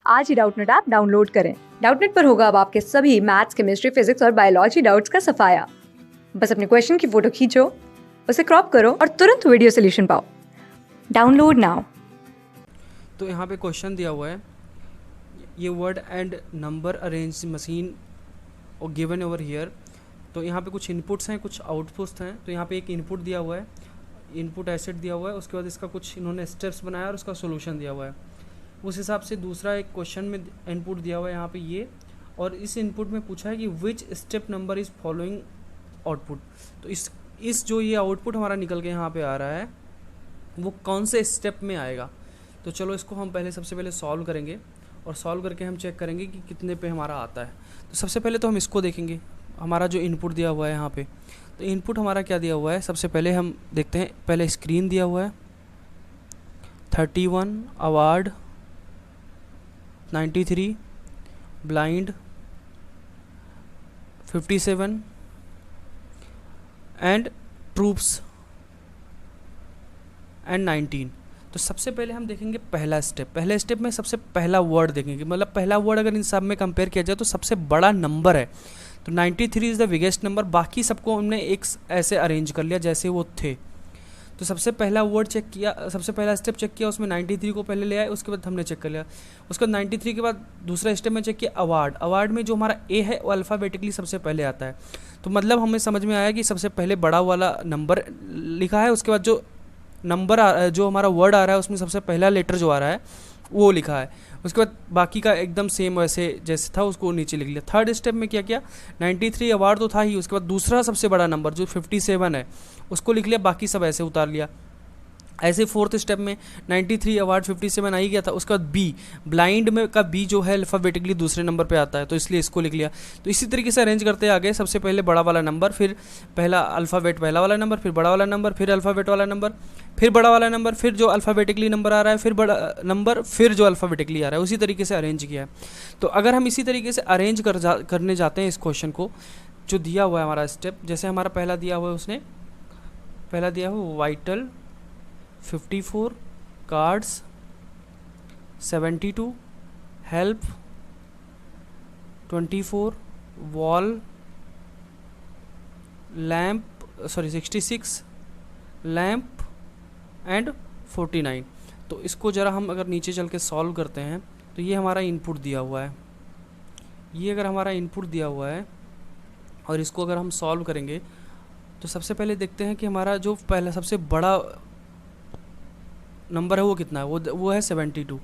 आज ही Doubtnut app download करें। Doubtnut पर होगा अब आपके सभी मैथ्स, केमिस्ट्री, फिजिक्स और बायोलॉजी डाउट्स का सफाया। बस अपने क्वेश्चन की फोटो खींचो, उसे क्रॉप करो और तुरंत वीडियो सोल्यूशन पाओ। Download now. तो यहाँ पे क्वेश्चन दिया हुआ है, ये word and number arrange machine और गिवन ओवर हियर। तो यहाँ पे कुछ इनपुट्स हैं, कुछ आउटपुट्स हैं। तो यहाँ पे एक इनपुट दिया हुआ है, इनपुट एसेट दिया हुआ है, उसके बाद इसका कुछ इन्होंने स्टेप्स बनाया और उसका सोल्यूशन दिया हुआ है। उस हिसाब से दूसरा एक क्वेश्चन में इनपुट दिया हुआ है यहाँ पे ये, और इस इनपुट में पूछा है कि which step number is following output. तो इस जो ये आउटपुट हमारा निकल के यहाँ पे आ रहा है वो कौन से स्टेप में आएगा। तो चलो इसको हम सबसे पहले सॉल्व करेंगे, और सॉल्व करके हम चेक करेंगे कि कितने पे हमारा आता है। तो सबसे पहले तो हम इसको देखेंगे, हमारा जो इनपुट दिया हुआ है यहाँ पे। तो इनपुट हमारा क्या दिया हुआ है, सबसे पहले हम देखते हैं। पहले स्क्रीन दिया हुआ है 31, award 93, blind 57 and troops and 19। तो सबसे पहले हम देखेंगे पहला स्टेप। पहले स्टेप में सबसे पहला वर्ड देखेंगे, मतलब पहला वर्ड अगर इन सब में कंपेयर किया जाए तो सबसे बड़ा नंबर है। तो 93 इज़ द बिगेस्ट नंबर। बाकी सबको हमने एक ऐसे अरेंज कर लिया जैसे वो थे। तो सबसे पहला वर्ड चेक किया, सबसे पहला स्टेप चेक किया, उसमें 93 को पहले ले आए, उसके बाद हमने चेक कर लिया। उसके बाद 93 के बाद दूसरा स्टेप में चेक किया अवार्ड। अवार्ड में जो हमारा ए है वो अल्फ़ाबेटिकली सबसे पहले आता है। तो मतलब हमें समझ में आया कि सबसे पहले बड़ा वाला नंबर लिखा है, उसके बाद जो नंबर जो हमारा वर्ड आ रहा है उसमें सबसे पहला लेटर जो आ रहा है वो लिखा है। उसके बाद बाकी का एकदम सेम वैसे जैसे था उसको नीचे लिख लिया। थर्ड स्टेप में क्या किया, 93 अवार्ड तो था ही, उसके बाद दूसरा सबसे बड़ा नंबर जो 57 है उसको लिख लिया, बाकी सब ऐसे उतार लिया। ऐसे फोर्थ स्टेप में 93 अवार्ड 57 आ ही गया था। उसके बाद बी, ब्लाइंड में का बी जो है अल्फ़ाबेटिकली दूसरे नंबर पे आता है, तो इसलिए इसको लिख लिया। तो इसी तरीके से अरेंज करते आगे, सबसे पहले बड़ा वाला नंबर, फिर पहला अल्फ़ाबेट पहला वाला नंबर, फिर बड़ा वाला नंबर, फिर अल्फ़ाबेट वाला नंबर, फिर बड़ा वाला नंबर, फिर जो अल्फ़ाबेटिकली नंबर आ रहा है, फिर बड़ा नंबर, फिर जो अल्फ़ाबेटिकली आ रहा है, उसी तरीके से अरेंज किया है। तो अगर हम इसी तरीके से अरेंज करने जाते हैं इस क्वेश्चन को, जो दिया हुआ है हमारा स्टेप, जैसे हमारा पहला दिया हुआ है, उसने पहला दिया हुआ vital 54, cards 72, help 24, wall lamp 66, lamp and 49। तो इसको ज़रा हम अगर नीचे चल के सॉल्व करते हैं तो ये हमारा इनपुट दिया हुआ है। ये अगर हमारा इनपुट दिया हुआ है और इसको अगर हम सॉल्व करेंगे तो सबसे पहले देखते हैं कि हमारा जो पहला सबसे बड़ा नंबर है वो कितना है, वो है 72।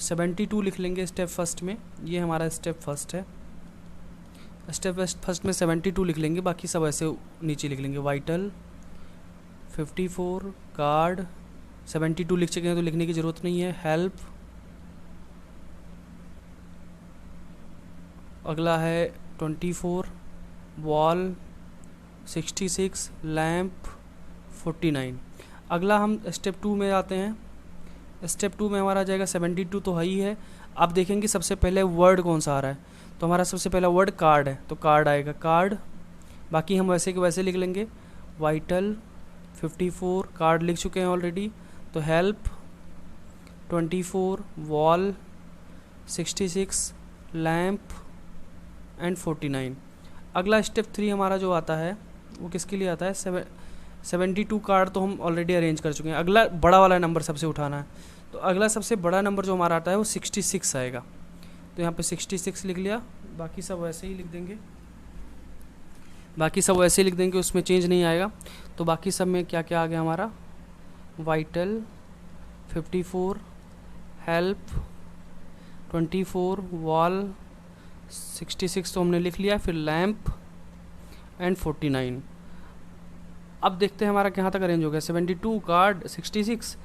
72 लिख लेंगे स्टेप फर्स्ट में। ये हमारा स्टेप फर्स्ट है। स्टेप फर्स्ट में 72 लिख लेंगे, बाकी सब ऐसे नीचे लिख लेंगे। वाइटल 54, कार्ड 72 लिख चुके हैं तो लिखने की ज़रूरत नहीं है। हेल्प, अगला है 24, वॉल 66, लैम्प 49। अगला हम स्टेप 2 में आते हैं। स्टेप 2 में हमारा आ जाएगा 72 तो है ही है। आप देखेंगे सबसे पहले वर्ड कौन सा आ रहा है, तो हमारा सबसे पहला वर्ड कार्ड है, तो कार्ड आएगा कार्ड। बाकी हम वैसे के वैसे लिख लेंगे। वाइटल 54, कार्ड लिख चुके हैं ऑलरेडी, तो हेल्प 24, वॉल 66, लैम्प एंड 49। अगला स्टेप 3 हमारा जो आता है वो किसके लिए आता है, 72 कार्ड तो हम ऑलरेडी अरेंज कर चुके हैं। अगला बड़ा वाला नंबर सबसे उठाना है, तो अगला सबसे बड़ा नंबर जो हमारा आता है वो 66 आएगा। तो यहाँ पे 66 लिख लिया, बाकी सब वैसे ही लिख देंगे। उसमें चेंज नहीं आएगा। तो बाकी सब में क्या क्या आ गया हमारा, वाइटल 54, हेल्प 24, वॉल 66 तो हमने लिख लिया, फिर लैम्प एंड 49। अब देखते हैं हमारा कहाँ तक अरेंज हो गया, 72 कार्ड 66।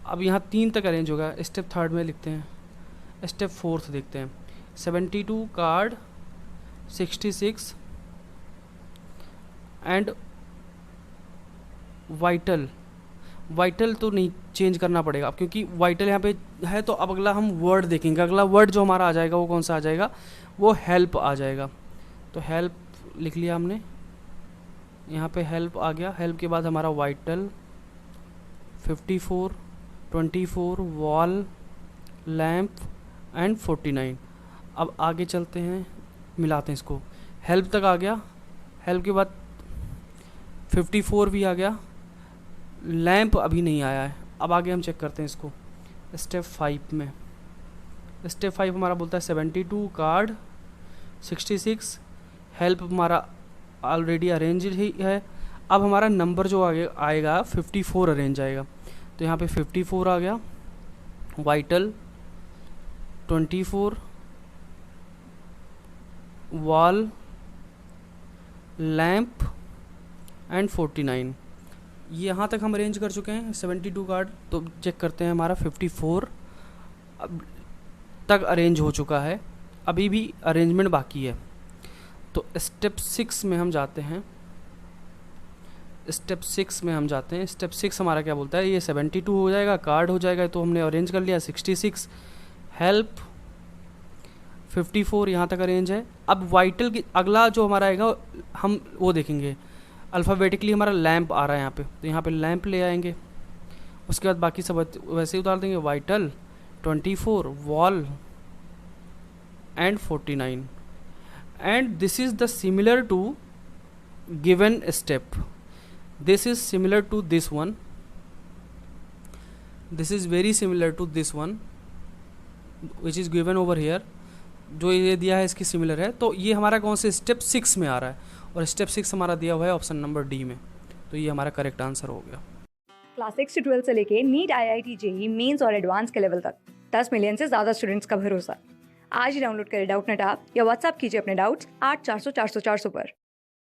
अब यहाँ 3 तक अरेंज होगा। स्टेप थर्ड में लिखते हैं। स्टेप फोर्थ देखते हैं, 72 कार्ड 66 एंड वाइटल तो नहीं चेंज करना पड़ेगा अब, क्योंकि वाइटल यहाँ पे है। तो अब अगला हम वर्ड देखेंगे। अगला वर्ड जो हमारा आ जाएगा वो कौन सा आ जाएगा, वो हेल्प आ जाएगा। तो हेल्प लिख लिया हमने, यहाँ पे हेल्प आ गया। हेल्प के बाद हमारा वाइटल 54, 24, वॉल, लैम्प एंड 49। अब आगे चलते हैं, मिलाते हैं इसको। हेल्प तक आ गया, हेल्प के बाद 54 भी आ गया, लैंप अभी नहीं आया है। अब आगे हम चेक करते हैं इसको स्टेप 5 में। स्टेप 5 हमारा बोलता है 72 कार्ड 66, हेल्प हमारा ऑलरेडी अरेंज ही है। अब हमारा नंबर जो आगे आएगा 54 अरेंज आएगा, तो यहाँ पे 54 आ गया, वाइटल 24, वॉल, लैंप एंड 49। यहाँ तक हम अरेंज कर चुके हैं 72 कार्ड। तो चेक करते हैं, हमारा 54 अब तक अरेंज हो चुका है, अभी भी अरेंजमेंट बाकी है। तो स्टेप 6 में हम जाते हैं। स्टेप 6 हमारा क्या बोलता है, ये 72 हो जाएगा, कार्ड हो जाएगा, तो हमने अरेंज कर लिया 66, हेल्प 54 यहाँ तक अरेंज है। अब वाइटल की अगला जो हमारा आएगा हम वो देखेंगे, अल्फ़ाबेटिकली हमारा लैंप आ रहा है यहाँ पे, तो यहाँ पे लैंप ले आएंगे। उसके बाद बाकी सब वैसे ही उतार देंगे, vital 24, wall and 49। And this is the similar to given step, this is similar to this one, this is very similar to this one which is given over here। जो ये दिया है इसकी सिमिलर है, तो ये हमारा कौन से स्टेप 6 में आ रहा है, और स्टेप 6 हमारा दिया हुआ है ऑप्शन नंबर डी में, तो ये हमारा करेक्ट आंसर हो गया। क्लास 6 से 12 से लेके नीट, IIT, JEE मेंस और एडवांस के लेवल तक 10 मिलियन से ज़्यादा स्टूडेंट्स का भरोसा। आज ही डाउनलोड करें डाउटनेट ऐप या व्हाट्सएप कीजिए अपने डाउट्स 8400 400 400 पर।